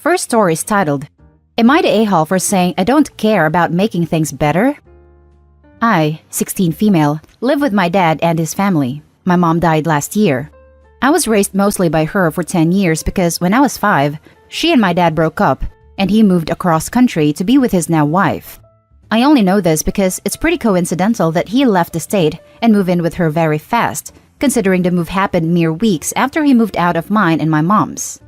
First story is titled, Am I the a-hole for saying I don't care about making things better? I, 16 female, live with my dad and his family. My mom died last year. I was raised mostly by her for 10 years because when I was 5, she and my dad broke up and he moved across country to be with his now wife. I only know this because it's pretty coincidental that he left the state and moved in with her very fast, considering the move happened mere weeks after he moved out of mine and my mom's.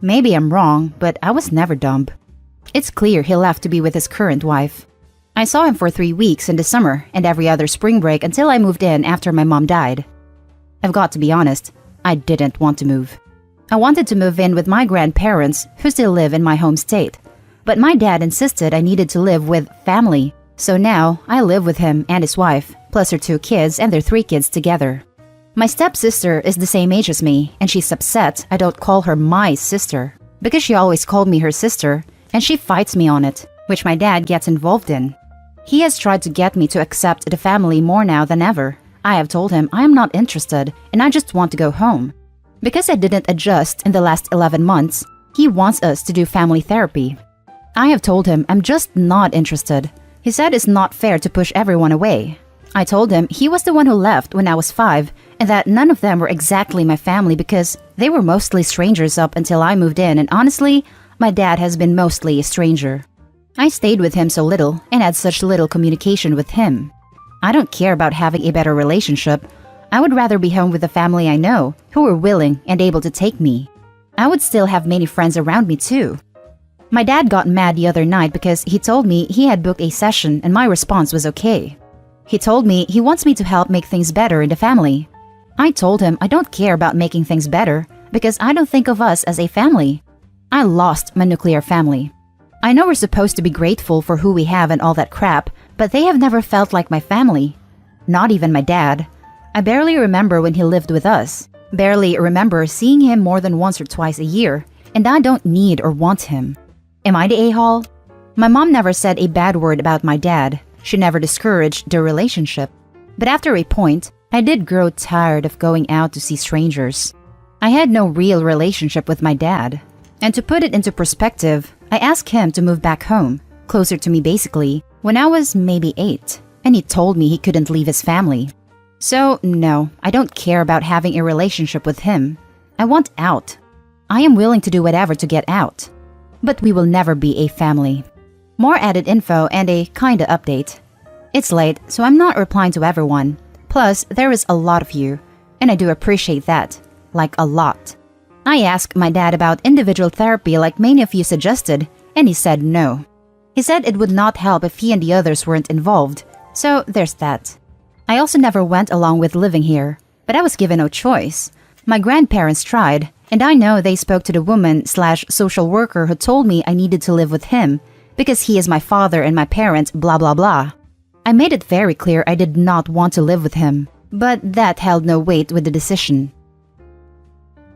Maybe I'm wrong, but I was never dumb. It's clear he left to be with his current wife. I saw him for 3 weeks in the summer and every other spring break until I moved in after my mom died. I've got to be honest, I didn't want to move. I wanted to move in with my grandparents who still live in my home state. But my dad insisted I needed to live with family, so now I live with him and his wife, plus her 2 kids and their 3 kids together. My stepsister is the same age as me, and she's upset I don't call her my sister, because she always called me her sister, and she fights me on it, which my dad gets involved in. He has tried to get me to accept the family more now than ever. I have told him I am not interested, and I just want to go home. Because I didn't adjust in the last 11 months, he wants us to do family therapy. I have told him I'm just not interested. He said it's not fair to push everyone away. I told him he was the one who left when I was 5 and that none of them were exactly my family because they were mostly strangers up until I moved in, and honestly, my dad has been mostly a stranger. I stayed with him so little and had such little communication with him. I don't care about having a better relationship. I would rather be home with the family I know who were willing and able to take me. I would still have many friends around me too. My dad got mad the other night because he told me he had booked a session and my response was okay. He told me he wants me to help make things better in the family. I told him I don't care about making things better because I don't think of us as a family. I lost my nuclear family. I know we're supposed to be grateful for who we have and all that crap, but they have never felt like my family. Not even my dad. I barely remember when he lived with us. Barely remember seeing him more than once or twice a year, and I don't need or want him. Am I the a-hole? My mom never said a bad word about my dad. She never discouraged the relationship. But after a point, I did grow tired of going out to see strangers. I had no real relationship with my dad. And to put it into perspective, I asked him to move back home, closer to me basically, when I was maybe 8, and he told me he couldn't leave his family. So no, I don't care about having a relationship with him. I want out. I am willing to do whatever to get out. But we will never be a family. More added info and a kinda update. It's late, so I'm not replying to everyone. Plus, there is a lot of you, and I do appreciate that. Like a lot. I asked my dad about individual therapy like many of you suggested, and he said no. He said it would not help if he and the others weren't involved, so there's that. I also never went along with living here, but I was given no choice. My grandparents tried, and I know they spoke to the woman/social worker who told me I needed to live with him because he is my father and my parent, blah blah blah. I made it very clear I did not want to live with him, but that held no weight with the decision.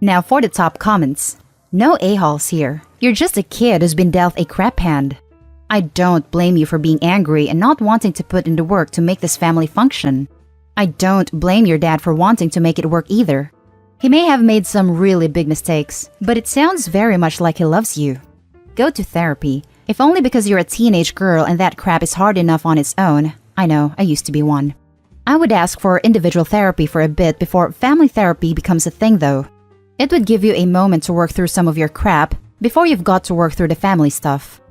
Now for the top comments. No a-holes here. You're just a kid who's been dealt a crap hand. I don't blame you for being angry and not wanting to put in the work to make this family function. I don't blame your dad for wanting to make it work either. He may have made some really big mistakes, but it sounds very much like he loves you. Go to therapy, if only because you're a teenage girl and that crap is hard enough on its own. I know, I used to be one. I would ask for individual therapy for a bit before family therapy becomes a thing though. It would give you a moment to work through some of your crap before you've got to work through the family stuff.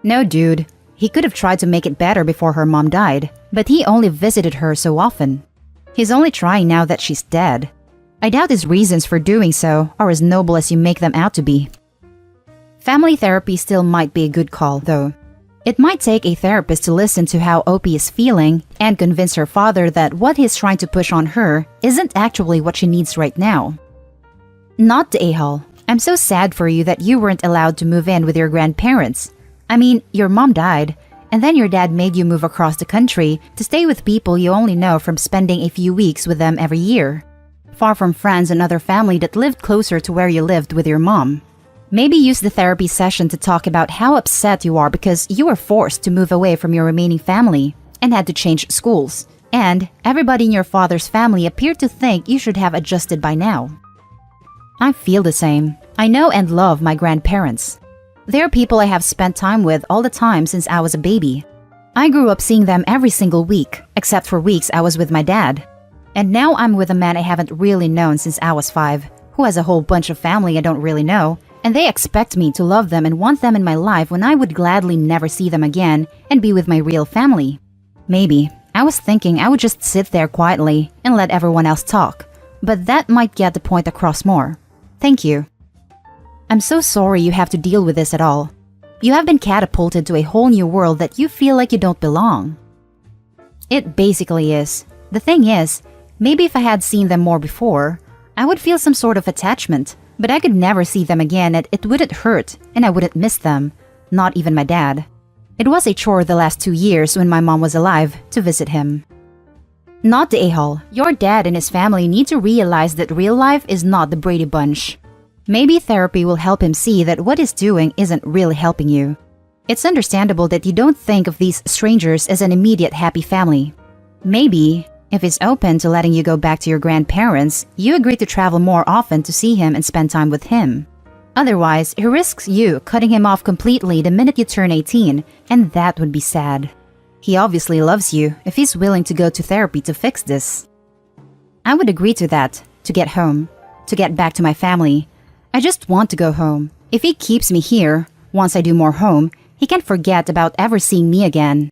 No dude, he could have tried to make it better before her mom died, but he only visited her so often. He's only trying now that she's dead. I doubt his reasons for doing so are as noble as you make them out to be. Family therapy still might be a good call, though. It might take a therapist to listen to how OP is feeling and convince her father that what he's trying to push on her isn't actually what she needs right now. Not the a-hole. I'm so sad for you that you weren't allowed to move in with your grandparents. I mean, your mom died, and then your dad made you move across the country to stay with people you only know from spending a few weeks with them every year. Far from friends and other family that lived closer to where you lived with your mom. Maybe use the therapy session to talk about how upset you are because you were forced to move away from your remaining family and had to change schools, and everybody in your father's family appeared to think you should have adjusted by now. I feel the same. I know and love my grandparents. They are people I have spent time with all the time since I was a baby. I grew up seeing them every single week, except for weeks I was with my dad. And now I'm with a man I haven't really known since I was 5, who has a whole bunch of family I don't really know, and they expect me to love them and want them in my life when I would gladly never see them again and be with my real family. Maybe I was thinking I would just sit there quietly and let everyone else talk, but that might get the point across more. Thank you. I'm so sorry you have to deal with this at all. You have been catapulted to a whole new world that you feel like you don't belong. It basically is. The thing is, maybe if I had seen them more before, I would feel some sort of attachment, but I could never see them again and it wouldn't hurt and I wouldn't miss them, not even my dad. It was a chore the last 2 years when my mom was alive to visit him. Not the a-hole. Your dad and his family need to realize that real life is not the Brady Bunch. Maybe therapy will help him see that what he's doing isn't really helping you. It's understandable that you don't think of these strangers as an immediate happy family. Maybe, if he's open to letting you go back to your grandparents, you agree to travel more often to see him and spend time with him. Otherwise, he risks you cutting him off completely the minute you turn 18, and that would be sad. He obviously loves you if he's willing to go to therapy to fix this. I would agree to that, to get home, to get back to my family. I just want to go home. If he keeps me here, once I do more home, he can forget about ever seeing me again.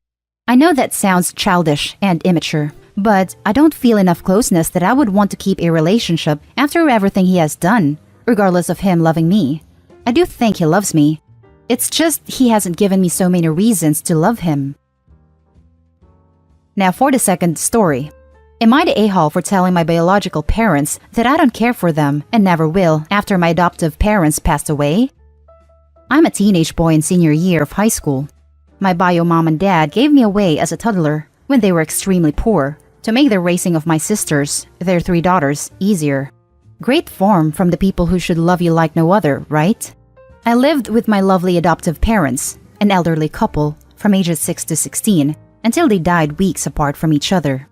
I know that sounds childish and immature, but I don't feel enough closeness that I would want to keep a relationship after everything he has done, regardless of him loving me. I do think he loves me. It's just he hasn't given me so many reasons to love him. Now for the second story. Am I the a-hole for telling my biological parents that I don't care for them and never will after my adoptive parents passed away? I'm a teenage boy in senior year of high school. My bio mom and dad gave me away as a toddler when they were extremely poor to make the raising of my sisters, their 3 daughters, easier. Great form from the people who should love you like no other, right? I lived with my lovely adoptive parents, an elderly couple, from ages 6 to 16, until they died weeks apart from each other.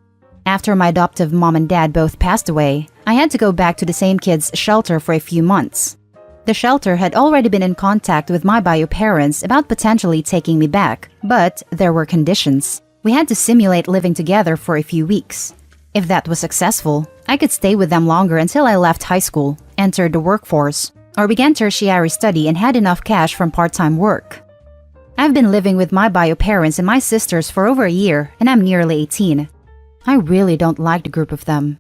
After my adoptive mom and dad both passed away, I had to go back to the same kids' shelter for a few months. The shelter had already been in contact with my bio parents about potentially taking me back, but there were conditions. We had to simulate living together for a few weeks. If that was successful, I could stay with them longer until I left high school, entered the workforce, or began tertiary study and had enough cash from part-time work. I've been living with my bio parents and my sisters for over a year, and I'm nearly 18. I really don't like the group of them.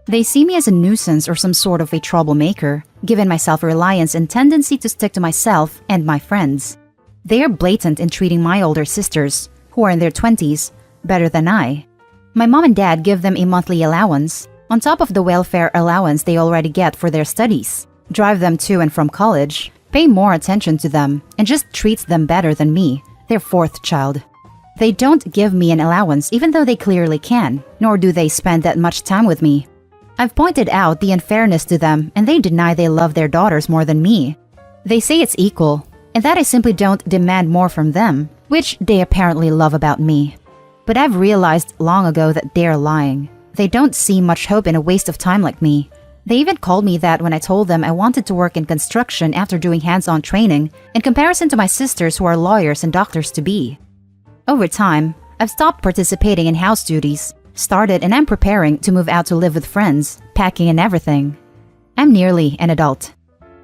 They see me as a nuisance or some sort of a troublemaker, given my self-reliance and tendency to stick to myself and my friends. They are blatant in treating my older sisters, who are in their 20s, better than I. My mom and dad give them a monthly allowance, on top of the welfare allowance they already get for their studies, drive them to and from college, pay more attention to them, and just treats them better than me, their 4th child. They don't give me an allowance even though they clearly can, nor do they spend that much time with me. I've pointed out the unfairness to them and they deny they love their daughters more than me. They say it's equal, and that I simply don't demand more from them, which they apparently love about me. But I've realized long ago that they're lying. They don't see much hope in a waste of time like me. They even called me that when I told them I wanted to work in construction after doing hands-on training, in comparison to my sisters who are lawyers and doctors-to-be. Over time, I've stopped participating in house duties, started and I'm preparing to move out to live with friends, packing and everything. I'm nearly an adult.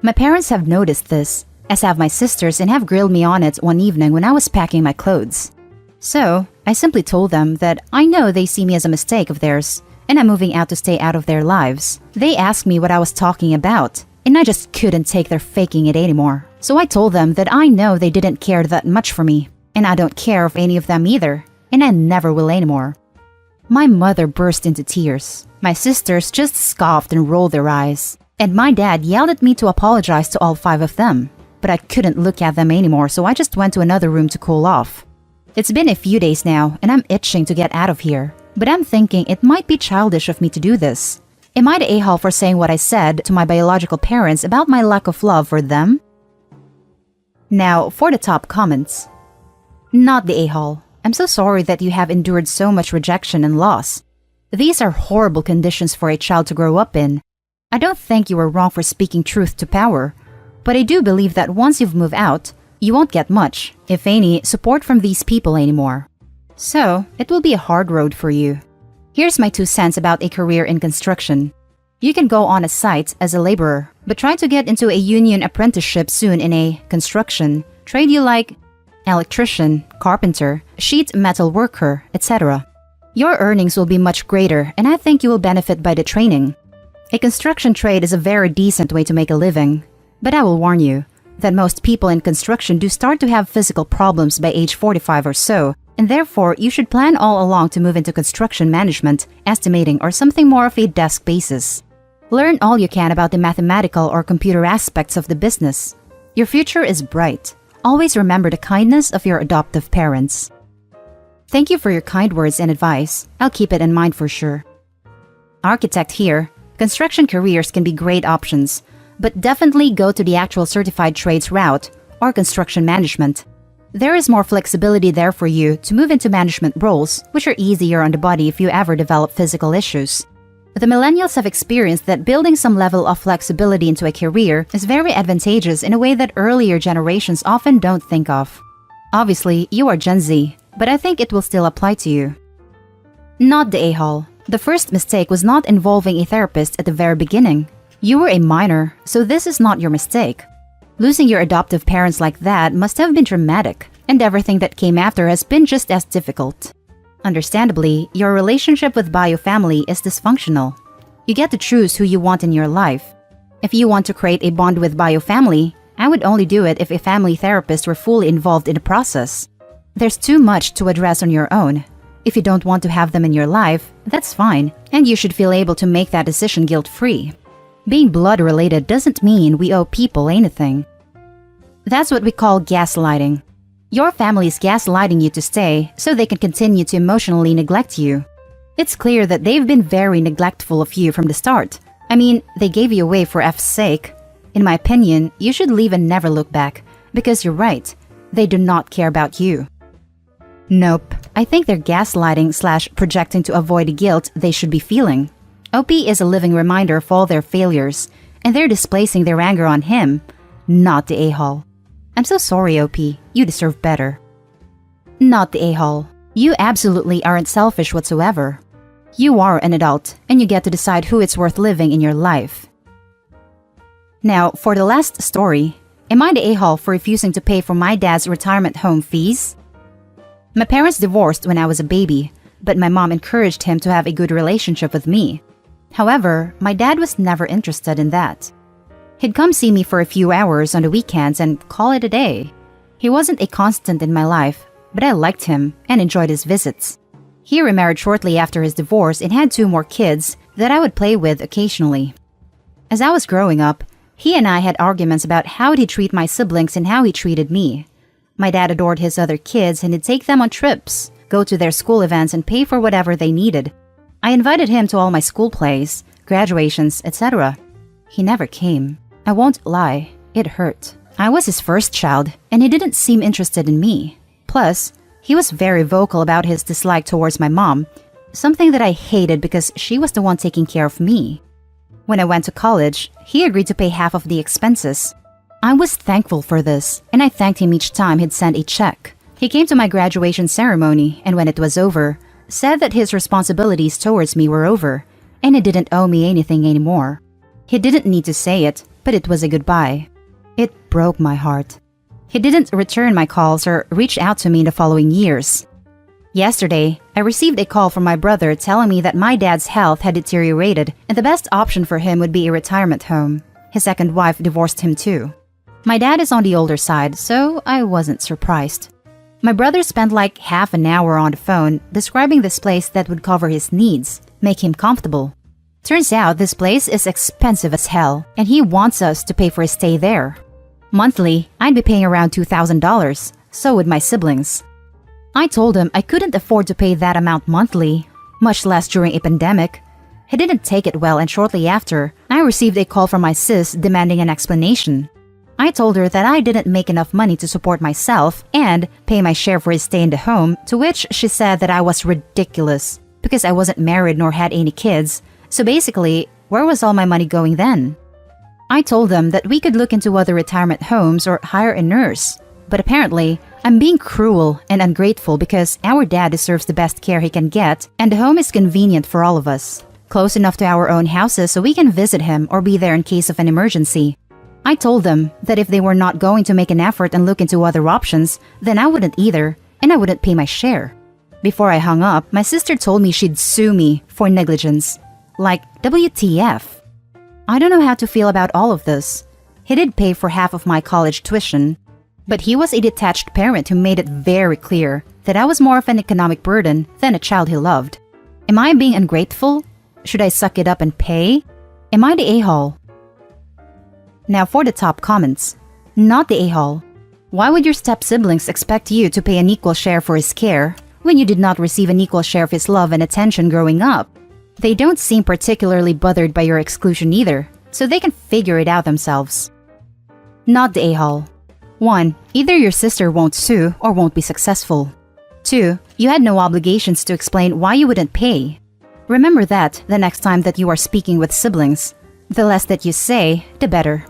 My parents have noticed this, as have my sisters, and have grilled me on it one evening when I was packing my clothes. So, I simply told them that I know they see me as a mistake of theirs, and I'm moving out to stay out of their lives. They asked me what I was talking about, and I just couldn't take their faking it anymore. So I told them that I know they didn't care that much for me, and I don't care of any of them either, and I never will anymore. My mother burst into tears. My sisters just scoffed and rolled their eyes, and my dad yelled at me to apologize to all 5 of them. But I couldn't look at them anymore, so I just went to another room to cool off. It's been a few days now, and I'm itching to get out of here. But I'm thinking it might be childish of me to do this. Am I the a-hole for saying what I said to my biological parents about my lack of love for them? Now, for the top comments. Not the a-hole. I'm so sorry that you have endured so much rejection and loss. These are horrible conditions for a child to grow up in. I don't think you were wrong for speaking truth to power, but I do believe that once you've moved out, You won't get much, if any, support from these people anymore. So, it will be a hard road for you. Here's my 2 cents about a career in construction. You can go on a site as a laborer, but try to get into a union apprenticeship soon in a construction trade you like: electrician, carpenter, sheet metal worker, etc. Your earnings will be much greater, and I think you will benefit by the training. A construction trade is a very decent way to make a living, but I will warn you that most people in construction do start to have physical problems by age 45 or so, and therefore you should plan all along to move into construction management, estimating, or something more of a desk basis. Learn all you can about the mathematical or computer aspects of the business. Your future is bright. Always remember the kindness of your adoptive parents. Thank you for your kind words and advice. I'll keep it in mind for sure. Architect here. Construction careers can be great options, but definitely go to the actual certified trades route or construction management. There is more flexibility there for you to move into management roles, which are easier on the body if you ever develop physical issues. The millennials have experienced that building some level of flexibility into a career is very advantageous in a way that earlier generations often don't think of. Obviously, you are Gen Z, but I think it will still apply to you. Not the a-hole. The first mistake was not involving a therapist at the very beginning. You were a minor, so this is not your mistake. Losing your adoptive parents like that must have been traumatic, and everything that came after has been just as difficult. Understandably, your relationship with bio family is dysfunctional. You get to choose who you want in your life. If you want to create a bond with bio family, I would only do it if a family therapist were fully involved in the process. There's too much to address on your own. If you don't want to have them in your life, that's fine, and you should feel able to make that decision guilt-free. Being blood-related doesn't mean we owe people anything. That's what we call gaslighting. Your family is gaslighting you to stay so they can continue to emotionally neglect you. It's clear that they've been very neglectful of you from the start. I mean, they gave you away for F's sake. In my opinion, you should leave and never look back, because you're right, they do not care about you. Nope, I think they're gaslighting/projecting to avoid the guilt they should be feeling. OP is a living reminder of all their failures, and they're displacing their anger on him, not the a-hole. I'm so sorry, OP. You deserve better. Not the a-hole. You absolutely aren't selfish whatsoever. You are an adult, and you get to decide who it's worth living in your life. Now, for the last story, am I the a-hole for refusing to pay for my dad's retirement home fees? My parents divorced when I was a baby, but my mom encouraged him to have a good relationship with me. However, my dad was never interested in that. He'd come see me for a few hours on the weekends and call it a day. He wasn't a constant in my life, but I liked him and enjoyed his visits. He remarried shortly after his divorce and had 2 more kids that I would play with occasionally. As I was growing up, he and I had arguments about how he'd treat my siblings and how he treated me. My dad adored his other kids and he'd take them on trips, go to their school events, and pay for whatever they needed. I invited him to all my school plays, graduations, etc. He never came. I won't lie, it hurt. I was his first child, and he didn't seem interested in me. Plus, he was very vocal about his dislike towards my mom, something that I hated because she was the one taking care of me. When I went to college, he agreed to pay half of the expenses. I was thankful for this, and I thanked him each time he'd send a check. He came to my graduation ceremony, and when it was over, said that his responsibilities towards me were over, and he didn't owe me anything anymore. He didn't need to say it, but it was a goodbye. It broke my heart. He didn't return my calls or reach out to me in the following years. Yesterday, I received a call from my brother telling me that my dad's health had deteriorated and the best option for him would be a retirement home. His second wife divorced him too. My dad is on the older side, so I wasn't surprised. My brother spent like half an hour on the phone describing this place that would cover his needs, make him comfortable. Turns out this place is expensive as hell, and he wants us to pay for his stay there. Monthly, I'd be paying around $2,000, so would my siblings. I told him I couldn't afford to pay that amount monthly, much less during a pandemic. He didn't take it well, and shortly after, I received a call from my sis demanding an explanation. I told her that I didn't make enough money to support myself and pay my share for his stay in the home, to which she said that I was ridiculous because I wasn't married nor had any kids. So basically, where was all my money going then? I told them that we could look into other retirement homes or hire a nurse. But apparently, I'm being cruel and ungrateful because our dad deserves the best care he can get, and the home is convenient for all of us. Close enough to our own houses so we can visit him or be there in case of an emergency. I told them that if they were not going to make an effort and look into other options, then I wouldn't either, and I wouldn't pay my share. Before I hung up, my sister told me she'd sue me for negligence. Like, WTF? I don't know how to feel about all of this. He did pay for half of my college tuition, but he was a detached parent who made it very clear that I was more of an economic burden than a child he loved. Am I being ungrateful? Should I suck it up and pay? Am I the a-hole? Now for the top comments. Not the a-hole. Why would your step-siblings expect you to pay an equal share for his care when you did not receive an equal share of his love and attention growing up? They don't seem particularly bothered by your exclusion either, so they can figure it out themselves. Not the a-hole. 1. Either your sister won't sue or won't be successful. 2. You had no obligations to explain why you wouldn't pay. Remember that the next time that you are speaking with siblings. The less that you say, the better.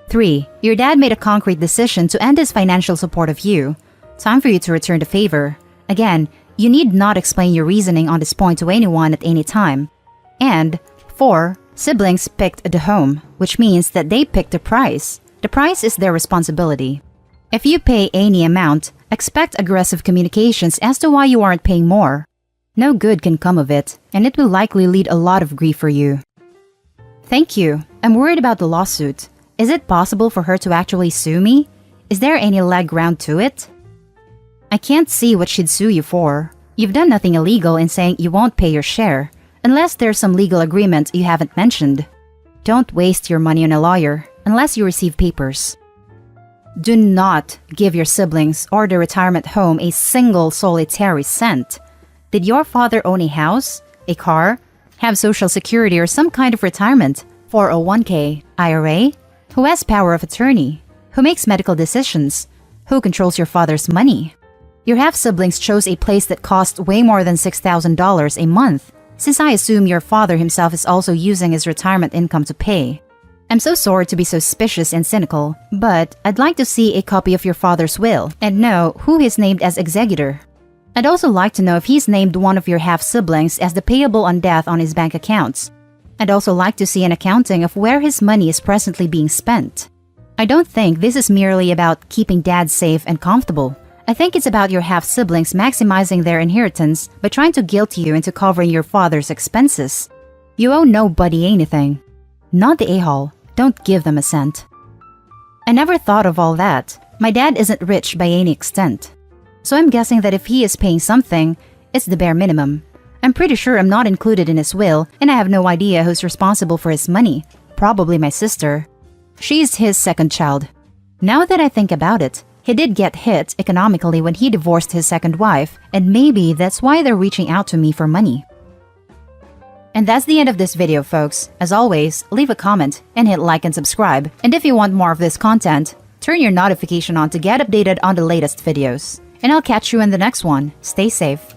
3. Your dad made a concrete decision to end his financial support of you. Time for you to return the favor. Again, you need not explain your reasoning on this point to anyone at any time. And 4. Siblings picked the home, which means that they picked the price. The price is their responsibility. If you pay any amount, expect aggressive communications as to why you aren't paying more. No good can come of it, and it will likely lead a lot of grief for you. Thank you. I'm worried about the lawsuit. Is it possible for her to actually sue me? Is there any leg ground to it? I can't see what she'd sue you for. You've done nothing illegal in saying you won't pay your share, unless there's some legal agreement you haven't mentioned. Don't waste your money on a lawyer unless you receive papers. Do not give your siblings or the retirement home a single solitary cent. Did your father own a house, a car, have social security or some kind of retirement, 401k, IRA? Who has power of attorney? Who makes medical decisions? Who controls your father's money? Your half-siblings chose a place that cost way more than $6,000 a month, since I assume your father himself is also using his retirement income to pay. I'm so sorry to be so suspicious and cynical, but I'd like to see a copy of your father's will and know who he's named as executor. I'd also like to know if he's named one of your half-siblings as the payable on death on his bank accounts. I'd also like to see an accounting of where his money is presently being spent. I don't think this is merely about keeping dad safe and comfortable. I think it's about your half-siblings maximizing their inheritance by trying to guilt you into covering your father's expenses. You owe nobody anything. Not the a-hole. Don't give them a cent. I never thought of all that. My dad isn't rich by any extent. So I'm guessing that if he is paying something, it's the bare minimum. I'm pretty sure I'm not included in his will, and I have no idea who's responsible for his money. Probably my sister. She's his second child. Now that I think about it, he did get hit economically when he divorced his second wife, and maybe that's why they're reaching out to me for money. And that's the end of this video, folks. As always, leave a comment and hit like and subscribe. And if you want more of this content, turn your notification on to get updated on the latest videos. And I'll catch you in the next one. Stay safe.